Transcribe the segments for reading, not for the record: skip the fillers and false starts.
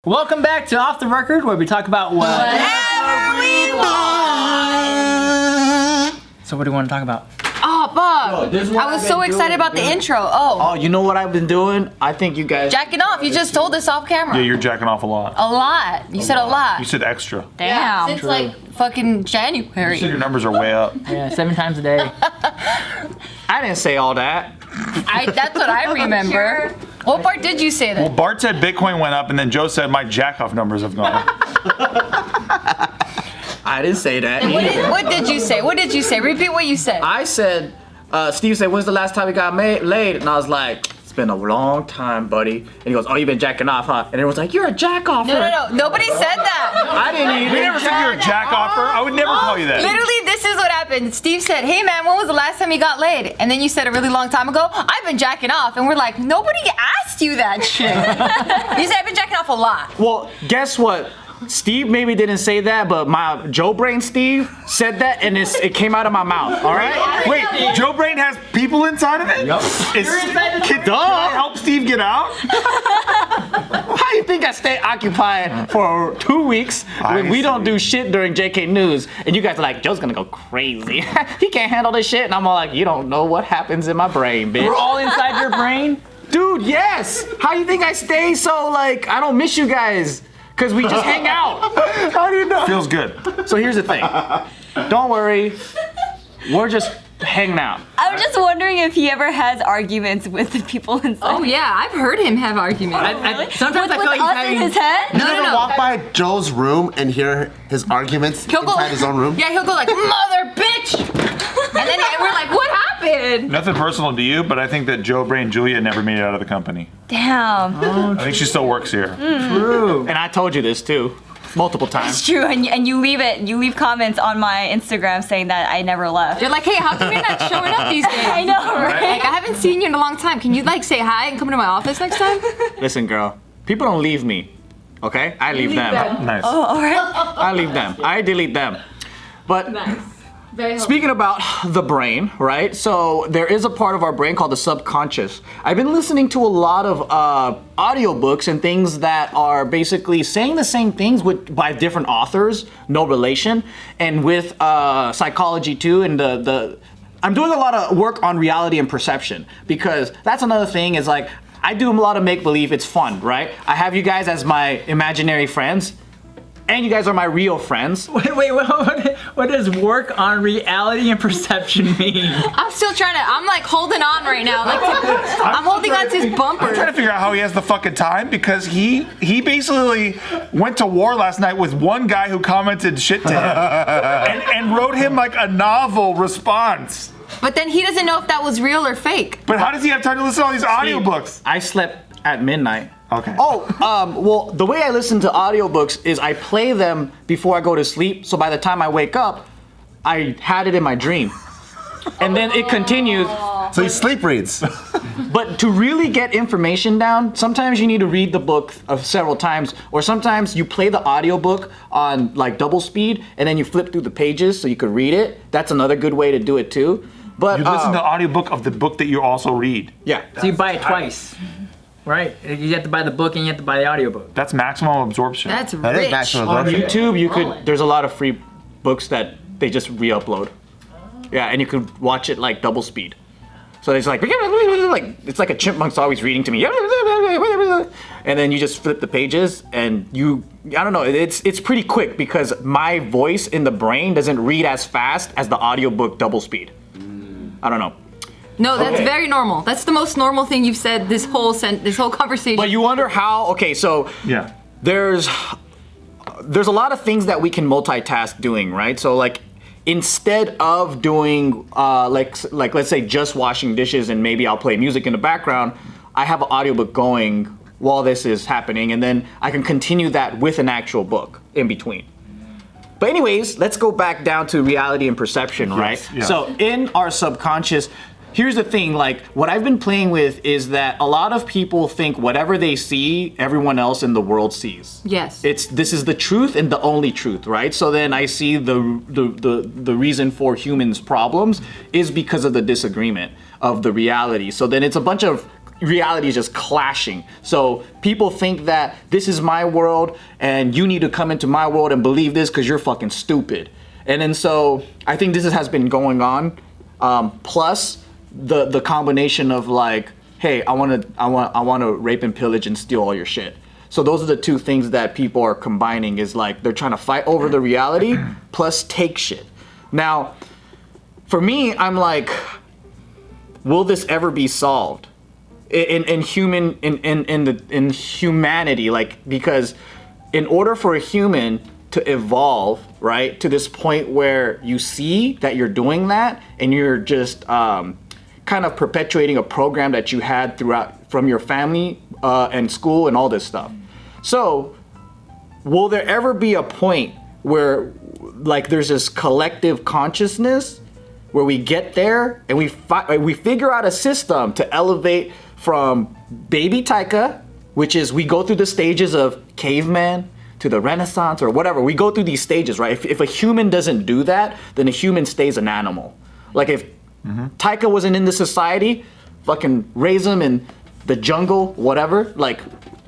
Welcome back to Off the Record, where we talk about whatever we want. So what do you want to talk about? Oh, fuck. I was so excited about the intro. Oh, you know what I've been doing? I think you guys... Jacking off. You just told us off camera. Yeah, you're jacking off a lot. A lot. You said a lot. You said extra. Damn. Since like fucking January. You said your numbers are way up. Yeah, 7 times a day. I didn't say all that. That's what I remember. What part did you say Well, then? Bart said Bitcoin went up, and then Joe said my jack-off numbers have gone up. I didn't say that. What did you say? What did you say? Repeat what you said. I said, Steve said, when's the last time we got laid? And I was like, it's been a long time, buddy. And he goes, oh, you've been jacking off, huh? And everyone's like, you're a jack-offer. No. Nobody said that. I didn't even. We never said you're a jack-offer. I would never call you that. Literally, this is what happened. Steve said, hey man, when was the last time you got laid? And then you said a really long time ago, I've been jacking off. And we're like, nobody asked you that shit. You said I've been jacking off a lot. Well, guess what? Steve maybe didn't say that, but my Joe Brain Steve said that, and it came out of my mouth, all right? Wait, Joe Brain has people inside of it? Yep. Can I help Steve get out? How you think I stay occupied for 2 weeks when we don't do shit during JK News, and you guys are like, Joe's gonna go crazy. He can't handle this shit, and I'm all like, you don't know what happens in my brain, bitch. We're all inside your brain? Dude, yes! How you think I stay so, like, I don't miss you guys? Because we just hang out. How do you know? Feels good. So here's the thing. Don't worry. We're just hanging out. I'm just wondering if he ever has arguments with the people inside. Oh yeah, I've heard him have arguments. Sometimes I feel like he's us having... in his head? You ever walk by Joe's room and hear his arguments He'll go inside his own room? Yeah, he'll go like, mother bitch! And then we're like, what happened? Nothing personal to you, but I think that Joe Brain Julia never made it out of the company. Damn. I think she still works here. True. And I told you this too. Multiple It's times. true, and you leave comments on my Instagram saying that I never left. You're like, hey, how come you're not showing up these days? I know, right? Like, I haven't seen you in a long time. Can you like say hi and come to my office next time? Listen, girl. People don't leave me. Okay? I leave them. Nice. Oh, all right. I leave them. I delete them. But Very speaking about the brain, right? So there is a part of our brain called the subconscious. I've been listening to a lot of audiobooks and things that are basically saying the same things by different authors, no relation, and with psychology too. And I'm doing a lot of work on reality and perception, because that's another thing is like, I do a lot of make-believe. It's fun, right? I have you guys as my imaginary friends, and you guys are my real friends. Wait, what does work on reality and perception mean? I'm still trying to. I'm like holding on right now. Like I'm holding on to his bumper. I'm trying to figure out how he has the fucking time, because he basically went to war last night with one guy who commented shit to him and wrote him like a novel response. But then he doesn't know if that was real or fake. But how does he have time to listen to all these audiobooks? I slept at midnight. Okay. Oh, well, the way I listen to audiobooks is I play them before I go to sleep, so by the time I wake up, I had it in my dream. And then it continues. So he sleep reads. But to really get information down, sometimes you need to read the book several times, or sometimes you play the audiobook on like double speed, and then you flip through the pages so you could read it. That's another good way to do it too. But You listen to the audiobook of the book that you also read. yeah. So you buy it twice, right? You have to buy the book and you have to buy the audiobook. That's maximum absorption. That's That is rich. maximum On absorption. YouTube, there's a lot of free books that they just re-upload. Yeah, and you could watch it like double speed. So it's like it's like a chimpmunk's always reading to me. And then you just flip the pages and I don't know, it's pretty quick because my voice in the brain doesn't read as fast as the audiobook double speed. I don't know. No, that's very normal. That's the most normal thing you've said this whole conversation. But you wonder how, okay, so Yeah. there's a lot of things that we can multitask doing, right? So like instead of doing like let's say just washing dishes and maybe I'll play music in the background, I have an audiobook going while this is happening, and then I can continue that with an actual book in between. But anyways, let's go back down to reality and perception, right? yes. So in our subconscious, here's the thing, like what I've been playing with is that a lot of people think whatever they see, everyone else in the world sees. Yes. This is the truth and the only truth, right? So then I see the reason for humans' problems is because of the disagreement of the reality. So then it's a bunch of reality is just clashing. So people think that this is my world and you need to come into my world and believe this because you're fucking stupid. And then so I think this has been going on. Plus the combination of like, hey, I want to rape and pillage and steal all your shit. So those are the two things that people are combining, is like they're trying to fight over the reality plus take shit. Now, for me, I'm like, will this ever be solved in humanity? Like, because in order for a human to evolve, right, to this point where you see that you're doing that and you're just kind of perpetuating a program that you had throughout from your family and school and all this stuff. So will there ever be a point where like there's this collective consciousness where we get there and we figure out a system to elevate from baby Taika, which is we go through the stages of caveman to the Renaissance or whatever. We go through these stages, right? If a human doesn't do that, then a human stays an animal. Like if Taika wasn't in the society, fucking raise him in the jungle, whatever, like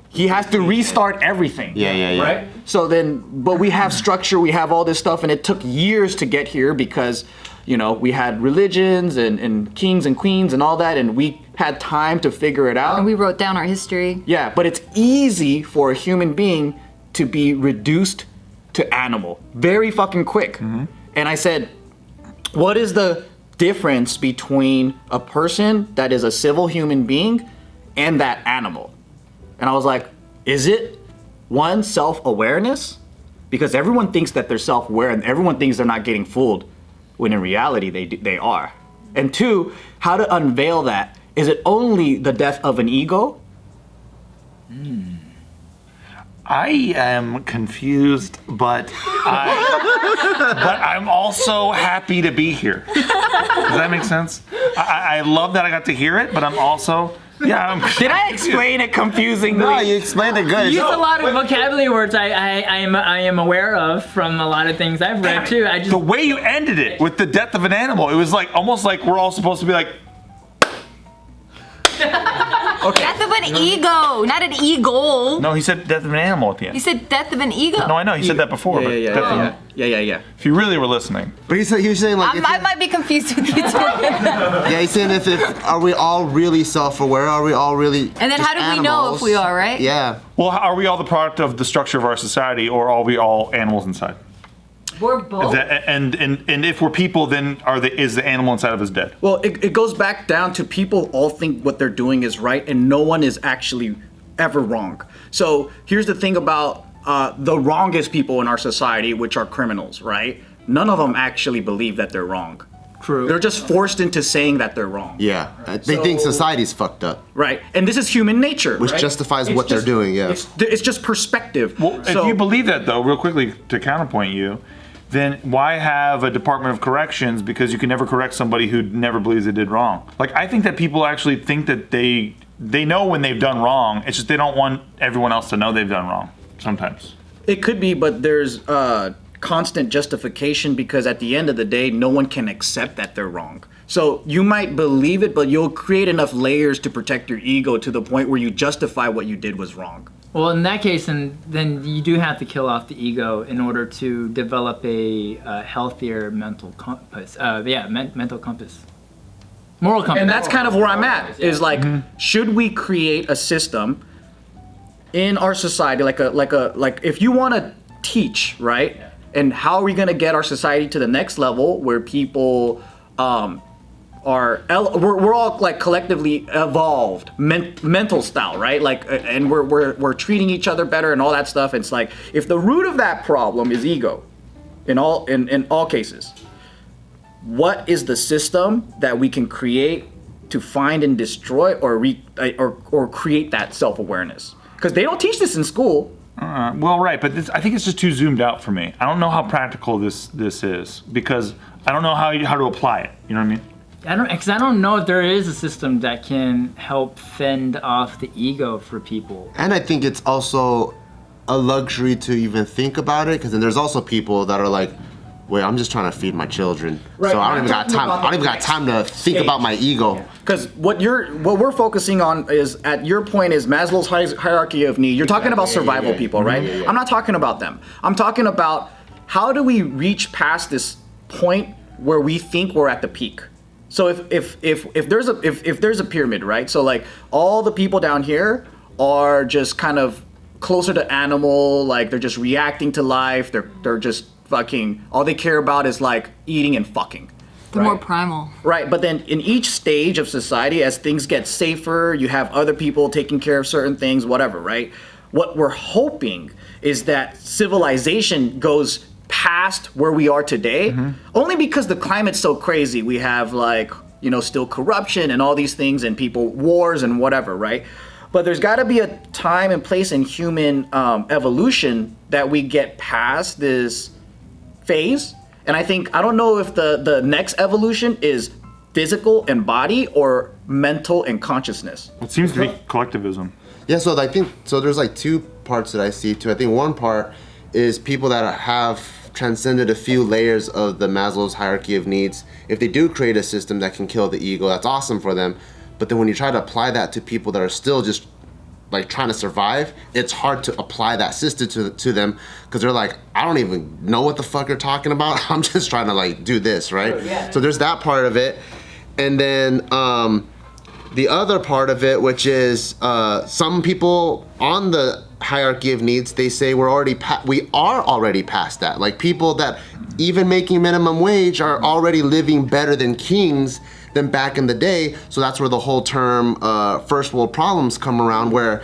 he has to restart everything. Yeah. Right? So then, but we have structure, we have all this stuff, and it took years to get here because, you know, we had religions and kings and queens and all that, and we had time to figure it out. And we wrote down our history. Yeah, but it's easy for a human being to be reduced to animal very fucking quick. And I said, what is the difference between a person that is a civil human being and that animal? And I was like, is it one, self-awareness? Because everyone thinks that they're self-aware and everyone thinks they're not getting fooled, when in reality they are. And two, how to unveil that. Is it only the death of an ego? I am confused, but I'm also happy to be here. Does that make sense? I love that I got to hear it, but I'm also, Did I explain it confusingly? No, you explained it good. You use a lot of vocabulary words I am aware of from a lot of things I've read too. I just the way you ended it with the death of an animal, it was like almost like we're all supposed to be like, Death of an ego, not an eagle. no, he said death of an animal at the You end. said death of an ego. No, I know, he said that before, but death of- Yeah. if you really were listening. But he was saying like, I might be confused with you too. yeah, he's saying if are we all really self-aware? Are we all really? And then just how do we know animals? if we are, right? Yeah. Well, are we all the product of the structure of our society, or are we all animals inside? We're both. And if we're people, then is the animal inside of us dead? Well, it goes back down to people all think what they're doing is right, and no one is actually ever wrong. So here's the thing about the wrongest people in our society, which are criminals, right? None of them actually believe that they're wrong. True. They're just forced into saying that they're wrong. Yeah. They think society's fucked up, Right. And this is human nature. which right? justifies It's what they're just- doing. Yeah. It's just perspective. Well, if So- you believe that, though, real quickly to counterpoint you, then why have a Department of Corrections? Because you can never correct somebody who never believes they did wrong. Like, I think that people actually think that they know when they've done wrong. It's just they don't want everyone else to know they've done wrong sometimes. It could be, but there's constant justification because at the end of the day, no one can accept that they're wrong. So you might believe it, but you'll create enough layers to protect your ego to the point where you justify what you did was wrong. Well, in that case, then you do have to kill off the ego in order to develop a healthier mental compass. Mental compass. Moral compass. And that's kind of where I'm at. Is like, should we create a system in our society, like if you want to teach, right? And how are we going to get our society to the next level where people we're all like collectively evolved mental style, right? Like, and we're treating each other better and all that stuff. It's like, if the root of that problem is ego in all cases, what is the system that we can create to find and destroy or create that self-awareness? Because they don't teach this in school. Well, right, but I think it's just too zoomed out for me. I don't know how practical this is because I don't know how to apply it. You know what I mean? I don't know if there is a system that can help fend off the ego for people. And I think it's also a luxury to even think about it, because then there's also people that are like, wait, I'm just trying to feed my children. Right, So I don't I'm even got talking time. about I don't even got time to think about my ego. Because what we're focusing on is, at your point, is Maslow's hierarchy of need. You're talking about survival people, right? I'm not talking about them. I'm talking about how do we reach past this point where we think we're at the peak. So if there's a pyramid, right? So like all the people down here are just kind of closer to animal, like they're just reacting to life. They're just fucking, all they care about is like eating and fucking. They're more primal. Right, but then in each stage of society, as things get safer, you have other people taking care of certain things, whatever, right? What we're hoping is that civilization goes past where we are today, only because the climate's so crazy. We have like, still corruption and all these things and people, wars and whatever, right? But there's got to be a time and place in human evolution that we get past this phase. And I don't know if the next evolution is physical and body or mental and consciousness. It seems to be collectivism. Yeah, so I think there's like two parts that I see too. I think one part is people that have transcended a few layers of the Maslow's hierarchy of needs. If they do create a system that can kill the ego, that's awesome for them. But then when you try to apply that to people that are still just like trying to survive, it's hard to apply that system to them, because they're like, I don't even know what the fuck you're talking about. I'm just trying to like do this, right? Yeah. So there's that part of it. And then the other part of it, which is some people on the hierarchy of needs, they say we are already past that. Like people that even making minimum wage are already living better than kings than back in the day. So that's where the whole term first world problems come around, where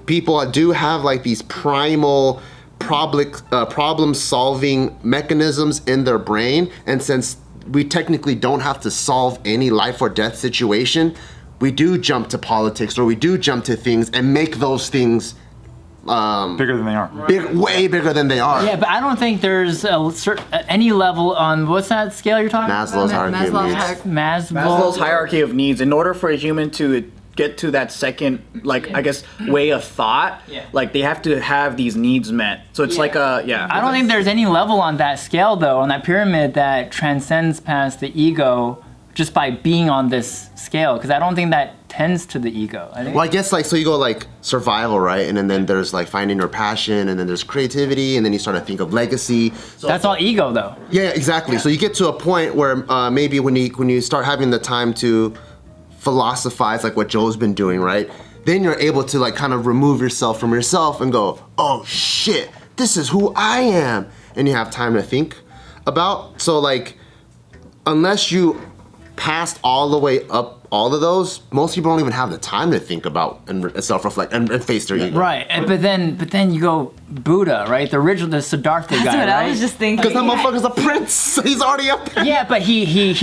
people do have like these primal problem solving mechanisms in their brain. And since we technically don't have to solve any life or death situation, we do jump to politics, or we do jump to things and make those things Bigger than they are. way bigger than they are. Yeah, but I don't think there's any level on, what's that scale you're talking Maslow's about? hierarchy of needs. Maslow's hierarchy of needs. In order for a human to get to that second, I guess, way of thought, like they have to have these needs met. So it's like a, I don't think there's any level on that scale, though, on that pyramid that transcends past the ego just by being on this scale, because I don't think that tends to the ego. Well, I guess so you go like survival, right? And then there's like finding your passion, and then there's creativity, and then you start to think of legacy. So that's all ego, though. Yeah, exactly. So you get to a point where maybe when you start having the time to philosophize, like what Joe's been doing, right? Then you're able to like kind of remove yourself from yourself and go, oh shit, this is who I am. And you have time to think about. So like, unless you passed all the way up all of those, most people don't even have the time to think about and self-reflect and face their ego. Right, but then you go Buddha, right? The original, the Siddhartha That's guy, what right? I was just thinking. Because that motherfucker's a prince. He's already up there. Yeah, but he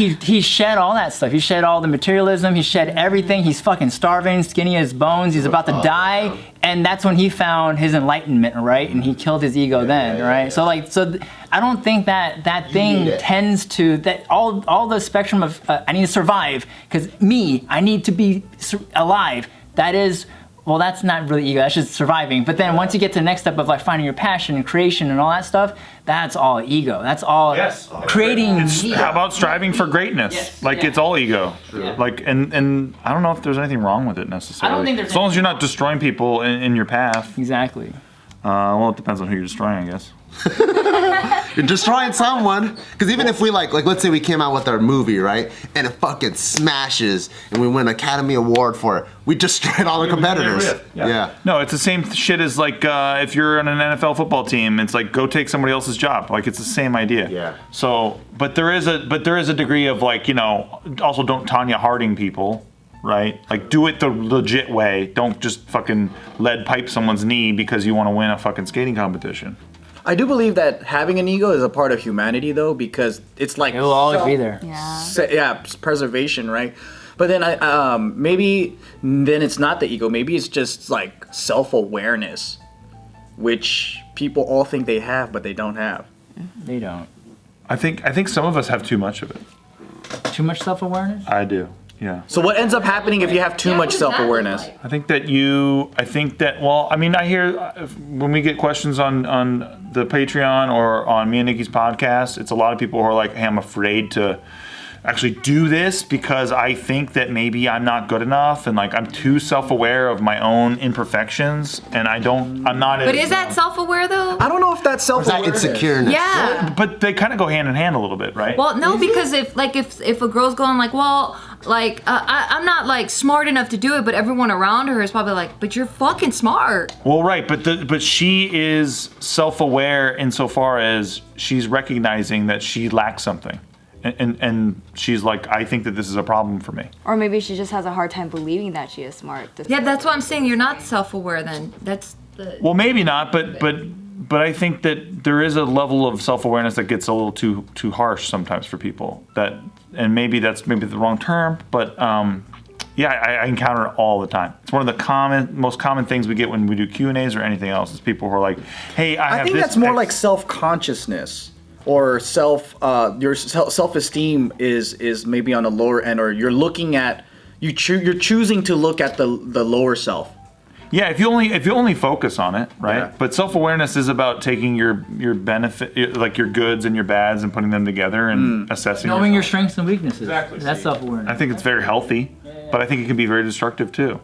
shed all that stuff. He shed all the materialism. He shed everything. He's fucking starving, skinny as bones. He's about to die, and that's when he found his enlightenment, right? And he killed his ego then, right? So I don't think that thing tends to that all the spectrum of I need to survive because I need to be alive. That is. Well, that's not really ego, that's just surviving. But then once you get to the next step of like finding your passion and creation and all that stuff, that's all ego. That's all creating. How about striving for greatness? It's all ego. Yeah. And I don't know if there's anything wrong with it necessarily. I don't think there's as long as you're not destroying people in your path. Exactly. Well, it depends on who you're destroying, I guess. You're destroying someone. Because even if we like let's say we came out with our movie, right? And it fucking smashes and we win an Academy Award for it. We destroyed all the competitors. Yeah. No, it's the same shit as if you're on an NFL football team, it's like go take somebody else's job. Like it's the same idea. Yeah. So, but there is a degree of also don't Tanya Harding people. Right? Like, do it the legit way. Don't just fucking lead pipe someone's knee because you want to win a fucking skating competition. I do believe that having an ego is a part of humanity, though, because it's like... It will always be there. Yeah. Preservation, right? But then maybe then it's not the ego. Maybe it's just like self-awareness, which people all think they have, but they don't have. They don't. I think some of us have too much of it. Too much self-awareness? I do. Yeah. So what ends up happening if you have too much self-awareness? I think that, well, I mean, I hear when we get questions on the Patreon or on me and Nikki's podcast, it's a lot of people who are like, hey, I'm afraid to actually do this because I think that maybe I'm not good enough and like I'm too self-aware of my own imperfections and I'm not But is that self-aware though? I don't know if that's self-awareness. Insecureness. Yeah. But they kind of go hand in hand a little bit, right? Well, no, because if a girl's going like, well, like I'm not like smart enough to do it, but everyone around her is probably like, but you're fucking smart. Well, right, but she is self-aware insofar as she's recognizing that she lacks something. And she's like, I think that this is a problem for me. Or maybe she just has a hard time believing that she is smart. Yeah, that's what I'm saying. You're not self-aware then. That's the. Well, maybe not, but I think that there is a level of self-awareness that gets a little too harsh sometimes for people. And maybe that's the wrong term, but yeah, I encounter it all the time. It's one of the most common things we get when we do Q&As or anything else. Is people who are like, hey, I think that's more like self-consciousness. Or your self-esteem is maybe on the lower end, or you're looking at you're choosing to look at the lower self. Yeah, if you only focus on it, right? Yeah. But self-awareness is about taking your benefit, like your goods and your bads, and putting them together and assessing. Knowing your yourself. strengths and weaknesses. Exactly. That's self-awareness. I think it's very healthy, but I think it can be very destructive too,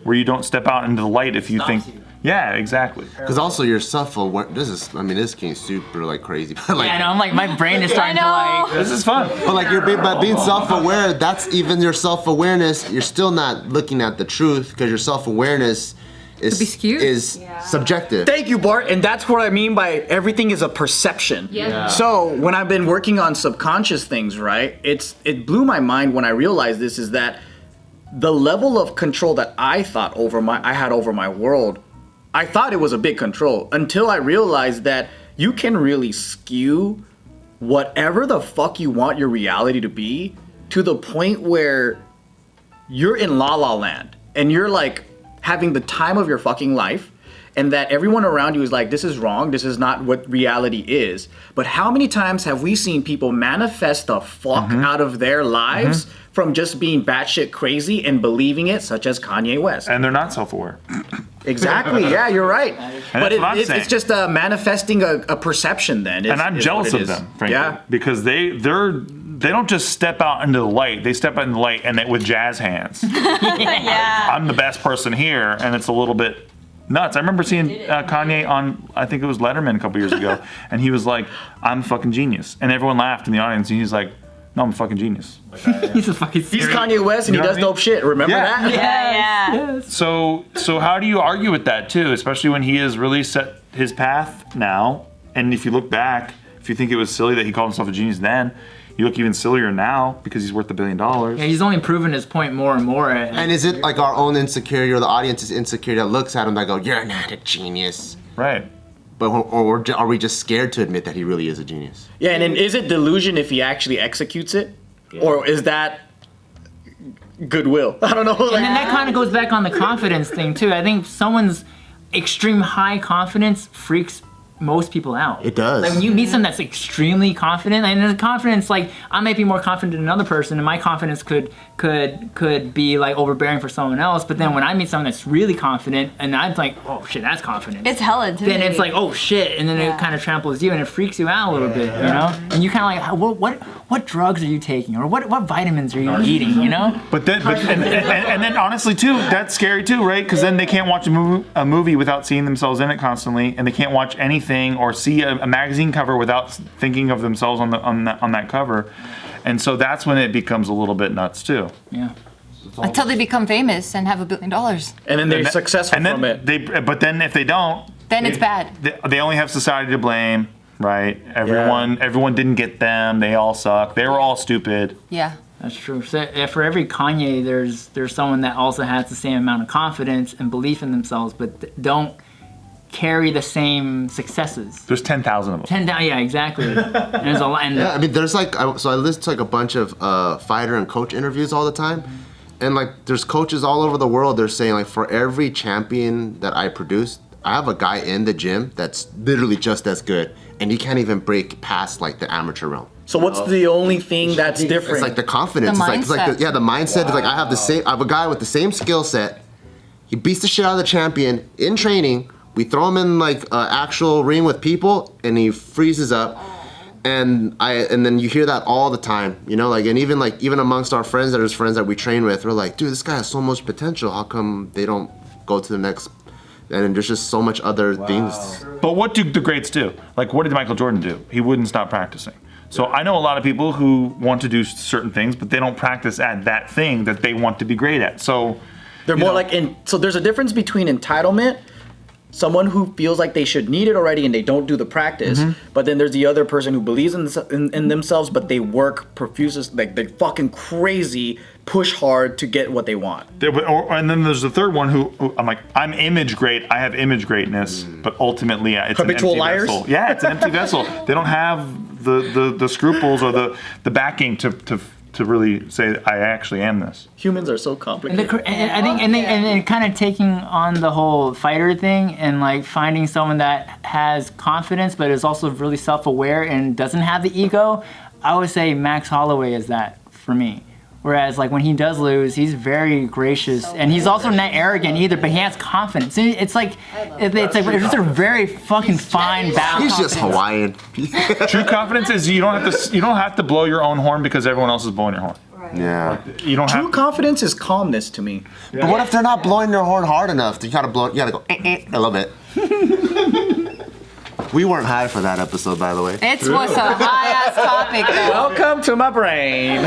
where you don't step out into the light if you think. Yeah, exactly. Because also your self-aware. This came super like crazy. But like, Yeah, I know. I'm like, my brain is starting to like. This is fun. But like being self-aware, that's even your self-awareness. You're still not looking at the truth because your self-awareness be skewed. is subjective. Thank you, Bart. And that's what I mean by everything is a perception. Yeah. So when I've been working on subconscious things, right? It blew my mind when I realized this is that the level of control that I had over my world, I thought it was a big control until I realized that you can really skew whatever the fuck you want your reality to be to the point where you're in la la land and you're like having the time of your fucking life, and that everyone around you is like, this is wrong, this is not what reality is. But how many times have we seen people manifest the fuck out of their lives from just being batshit crazy and believing it, such as Kanye West? And they're not self-aware. Exactly, yeah, you're right. But that's what I'm saying. it's just manifesting a perception then. And I'm jealous of them, frankly, because they don't just step out into the light. They step out in the light and with jazz hands. Yeah. I'm the best person here, and it's a little bit nuts. I remember seeing Kanye on, I think it was Letterman a couple years ago, and he was like, I'm a fucking genius. And everyone laughed in the audience, and he's like, no, I'm a fucking genius. He's a fucking. He's Kanye West and You he know does what I mean? dope shit. Remember that? Yeah. So how do you argue with that too, especially when he has really set his path now? And if you look back, if you think it was silly that he called himself a genius then, you look even sillier now because he's worth $1 billion. Yeah, he's only proven his point more and more. And is it like our own insecurity or the audience's insecurity that looks at him that go, you're not a genius? Right. But or are we just scared to admit that he really is a genius? Yeah, and then is it delusion if he actually executes it? Or is that goodwill? I don't know. And then that kind of goes back on the confidence thing too. I think someone's extreme high confidence freaks most people out. It does. Like when you meet someone that's extremely confident, and the confidence, like I might be more confident than another person, and my confidence could be like overbearing for someone else. But then when I meet someone that's really confident, and I'm like, oh shit, that's confidence. It's hella intimidating. Then it's like, oh shit, and then it kind of tramples you, and it freaks you out a little bit, you know. And you kind of like, what drugs are you taking, or what vitamins are you eating, you know? But then, and then honestly too, that's scary too, right? Because then they can't watch a movie without seeing themselves in it constantly, and they can't watch anything or see a magazine cover without thinking of themselves on that cover, and so that's when it becomes a little bit nuts too. Yeah. Until they become famous and have $1 billion. And then they're successful from it. But then if they don't, Then it's bad. They only have society to blame, right? Everyone didn't get them. They all suck. They were all stupid. Yeah. That's true. So for every Kanye, there's someone that also has the same amount of confidence and belief in themselves, but don't carry the same successes. There's 10,000 of them. 10,000, yeah, exactly. And there's a lot. And Yeah, I mean, there's like, so I listen to like a bunch of fighter and coach interviews all the time. And like, there's coaches all over the world. They're saying like, for every champion that I produce, I have a guy in the gym that's literally just as good. And he can't even break past like the amateur realm. So what's the only thing that's different? It's like the confidence. The It's like mindset. the mindset is like I have a guy with the same skill set. He beats the shit out of the champion in training. We throw him in like an actual ring with people, and he freezes up. And then you hear that all the time, you know, like, and even amongst our friends that are friends that we train with, we're like, dude, this guy has so much potential. How come they don't go to the next? And there's just so much other things. But what do the greats do? Like, what did Michael Jordan do? He wouldn't stop practicing. So I know a lot of people who want to do certain things, but they don't practice at that thing that they want to be great at. So They're more like so there's a difference between entitlement, someone who feels like they should need it already and they don't do the practice, but then there's the other person who believes in themselves, but they work profusely, like they're fucking crazy, push hard to get what they want. And then there's the third one who I'm like, I'm image great, I have image greatness, but ultimately it's Habitual an empty liars? vessel. Yeah, it's an empty vessel. They don't have the scruples or the backing to really say I actually am this. Humans are so complicated. And I think, and then kind of taking on the whole fighter thing and like finding someone that has confidence but is also really self-aware and doesn't have the ego. I would say Max Holloway is that for me. Whereas like when he does lose, he's very gracious and he's also not arrogant either, but he has confidence. It's like it's just a very fucking fine balance. He's just Hawaiian. True confidence is you don't have to blow your own horn because everyone else is blowing your horn. Yeah. You don't True have confidence is calmness to me. But what if they're not blowing their horn hard enough? You gotta go a little bit. We weren't high for that episode, by the way. It's what's a high ass topic though. Welcome to my brain.